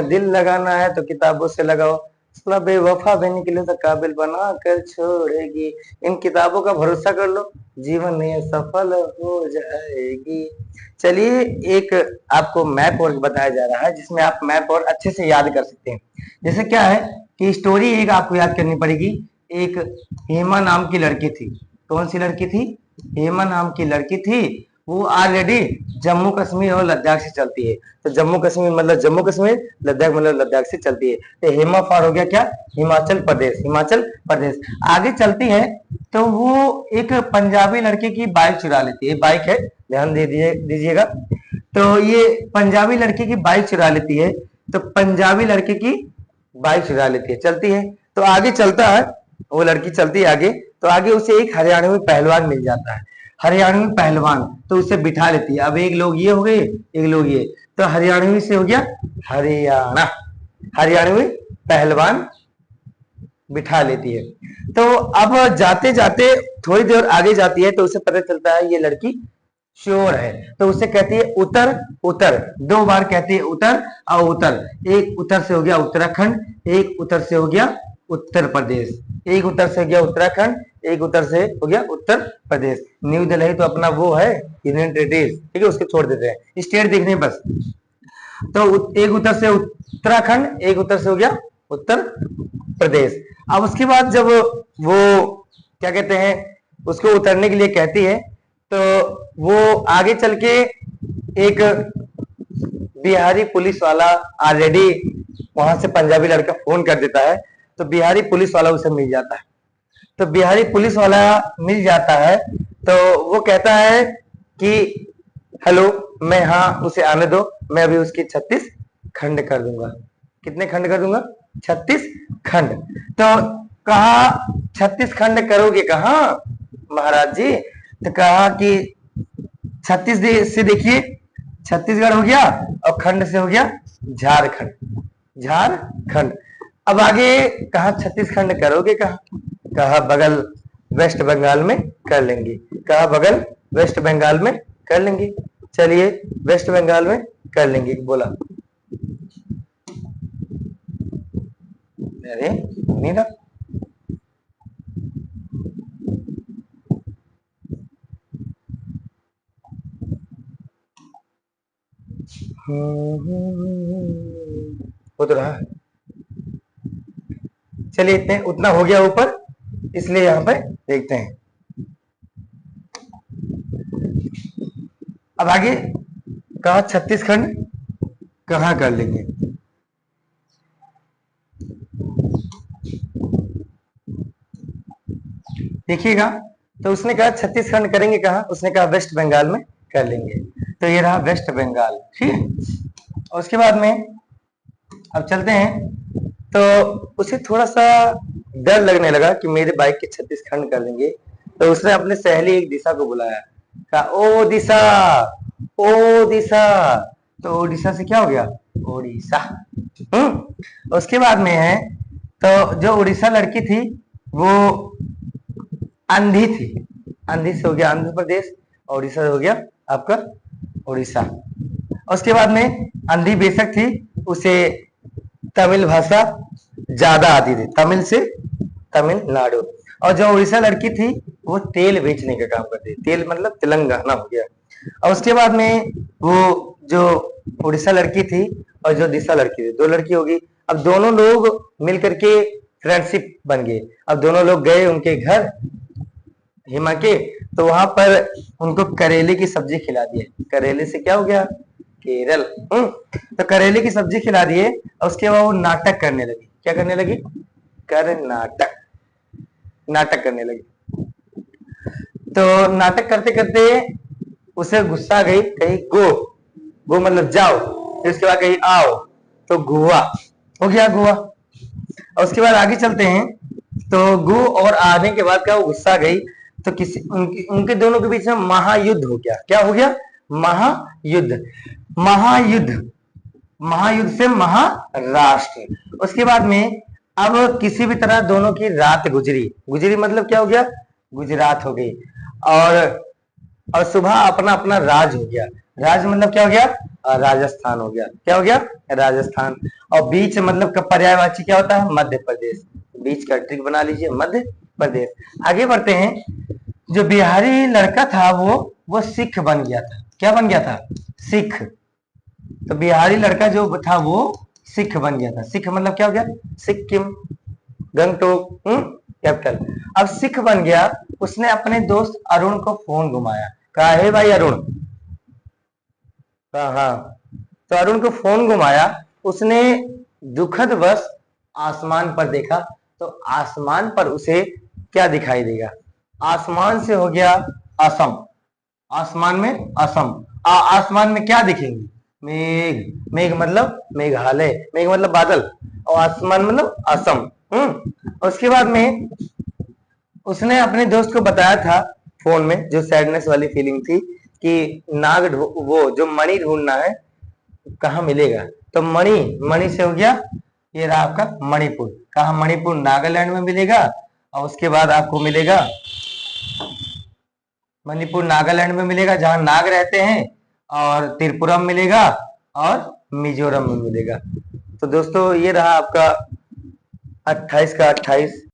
दिल लगाना है तो किताबों से लगाओ, साला बेवफा बनने के लिए तो काबिल बना कर छोड़ेगी, इन किताबों का भरोसा कर लो, जीवन में सफल हो जाएगी। चलिए एक आपको मैप और बताया जा रहा है जिसमें आप मैप और अच्छे से याद कर सकते हैं। जैसे क्या है कि स्टोरी एक आपको याद करनी पड़ेगी। एक हेमा नाम की लड़की थी। कौन सी लड़की थी? हेमा नाम की लड़की थी। वो ऑलरेडी जम्मू कश्मीर और लद्दाख से चलती है। तो जम्मू कश्मीर मतलब जम्मू कश्मीर, लद्दाख मतलब लद्दाख से चलती है। तो हेमा फार हो गया क्या? हिमाचल प्रदेश, हिमाचल प्रदेश। आगे चलती है तो वो एक पंजाबी लड़के की बाइक चुरा लेती है। बाइक है, ध्यान दे दीजिएगा। तो ये पंजाबी लड़के की बाइक चुरा लेती है। तो पंजाबी लड़के की बाइक चुरा लेती है, चलती है। तो आगे चलता है, वो लड़की चलती है आगे, तो आगे उसे एक हरियाणवी पहलवान मिल जाता है। हरियाणवी पहलवान तो उसे बिठा लेती है। अब एक लोग ये हो गए, एक लोग ये, तो हरियाणवी से हो गया हरियाणा, हरियाणवी पहलवान बिठा लेती है। तो अब जाते जाते थोड़ी देर आगे जाती है तो उसे पता चलता है ये लड़की चोर है। तो उसे कहती है उतर उतर, दो बार कहती है उतर और उतर। एक उतर से हो गया उत्तराखंड, एक उतर से हो गया उत्तर प्रदेश, एक उतर से हो गया उत्तराखंड, एक उतर से हो गया उत्तर प्रदेश। न्यू दिल्ली तो अपना वो है यूनियन टेरिटरी, ठीक है, उसको छोड़ देते हैं, स्टेट देखने बस। तो एक उत्तर से उत्तराखंड, एक उत्तर से हो गया उत्तर प्रदेश। अब उसके बाद जब वो क्या कहते हैं उसको उतरने के लिए कहती है तो वो आगे चल के एक बिहारी पुलिस वाला ऑलरेडी वहां से पंजाबी लड़का फोन कर देता है। तो बिहारी पुलिस वाला उसे मिल जाता है। तो बिहारी पुलिस वाला मिल जाता है तो वो कहता है कि हेलो, मैं, हाँ उसे आने दो, मैं अभी उसकी 36 खंड कर दूंगा। कितने खंड कर दूंगा? 36 खंड। तो कहा 36 खंड करोगे? कहा महाराज जी। तो कहा कि 36 से देखिए छत्तीसगढ़ हो गया और खंड से हो गया झारखंड, झारखंड। अब आगे कहा 36 खंड करोगे? कहा बगल वेस्ट बंगाल में कर लेंगे, कहा बगल वेस्ट बंगाल में कर लेंगे। चलिए वेस्ट बंगाल में कर लेंगे बोला। अरे नहीं ना, हो तो रहा है। चलिए इतने उतना हो गया ऊपर, इसलिए यहां पे देखते हैं। अब आगे कहा 36 खंड कहां कर लेंगे? देखिएगा, तो उसने कहा 36 खंड करेंगे कहा? उसने कहा वेस्ट बंगाल में कर लेंगे। तो ये रहा वेस्ट बंगाल, ठीक है। और उसके बाद में अब चलते हैं तो उसे थोड़ा सा डर लगने लगा कि मेरे बाइक के 36 खंड कर लेंगे। तो उसने अपने सहेली एक दिशा को बुलाया, कहा ओ दिशा, ओ दिशा। तो ओडिशा से क्या हो गया? ओडिशा। उसके बाद में है तो जो उड़ीसा लड़की थी वो अंधी थी, अंधी से हो गया आंध्र प्रदेश, और उड़ीसा से हो गया आपका उड़ीसा। उसके बाद में अंधी बेशक थी, उसे तमिल भाषा ज्यादा आती थी, तमिल से तमिलनाडु। और जो उड़ीसा लड़की थी वो तेल बेचने का काम करती थी, तेल मतलब तेलंगाना हो गया। और उसके बाद में वो जो उड़ीसा लड़की थी और जो दिशा लड़की थी, दो लड़की होगी। अब दोनों लोग मिलकर के फ्रेंडशिप बन गए। अब दोनों लोग गए उनके घर हिमा के, तो वहां पर उनको करेले की सब्जी खिला दिए। करेले से क्या हो गया? केरल। तो करेले की सब्जी खिला दिए और उसके बाद वो नाटक करने लगी। क्या करने लगी? नाटक, नाटक करने लगी। तो नाटक करते करते उसे गुस्सा गई, कहीं गो, गो मतलब जाओ, फिर उसके बाद कहीं आओ तो गुआ हो गया, गुआ। और उसके बाद आगे चलते हैं तो गु और आने के बाद क्या वो गुस्सा गई तो किसी उनके दोनों के बीच में महायुद्ध हो गया। क्या हो गया? महायुद्ध। महायुद्ध, महायुद्ध से महाराष्ट्र। उसके बाद में अब किसी भी तरह दोनों की रात गुजरी, गुजरी मतलब क्या हो गया? गुजरात हो गई। और सुबह अपना अपना राज हो गया। राज मतलब क्या हो गया? राजस्थान हो गया। क्या हो गया? राजस्थान। और बीच मतलब का पर्यायवाची क्या होता है? मध्य प्रदेश। बीच का ट्रिक बना लीजिए, मध्य प्रदेश। आगे बढ़ते हैं। जो बिहारी लड़का था वो सिख बन गया था। क्या बन गया था? सिख। तो बिहारी लड़का जो था वो सिख बन गया था। सिख मतलब क्या हो गया? सिक्किम, गंगटोक, कैपिटल। अब सिख बन गया, उसने अपने दोस्त अरुण को फोन घुमाया। कहा, हे भाई अरुण। हाँ हाँ। तो अरुण को फोन घुमाया। उसने दुखद वश आसमान पर देखा। तो आसमान पर उसे क्या दिखाई देगा? आसमान से हो गया असम। आसमान में असम। आसमान में क्या दिखेंगे? मेघ। मेघ मतलब मेघालय। मेघ मतलब बादल। और आसमान मतलब असम। उसके बाद में उसने अपने दोस्त को बताया था फोन में, जो सैडनेस वाली फीलिंग थी, कि वो जो मणि ढूंढना है, कहाँ मिलेगा? तो मणि, मणि से हो गया, ये रहा आपका मणिपुर। कहा? मणिपुर नागालैंड में मिलेगा। और उसके बाद आपको मिलेगा मणिपुर नागालैंड में मिलेगा, जहां नाग रहते हैं। और त्रिपुरा में मिलेगा। और मिजोरम में मिलेगा। तो दोस्तों ये रहा आपका 28 का 28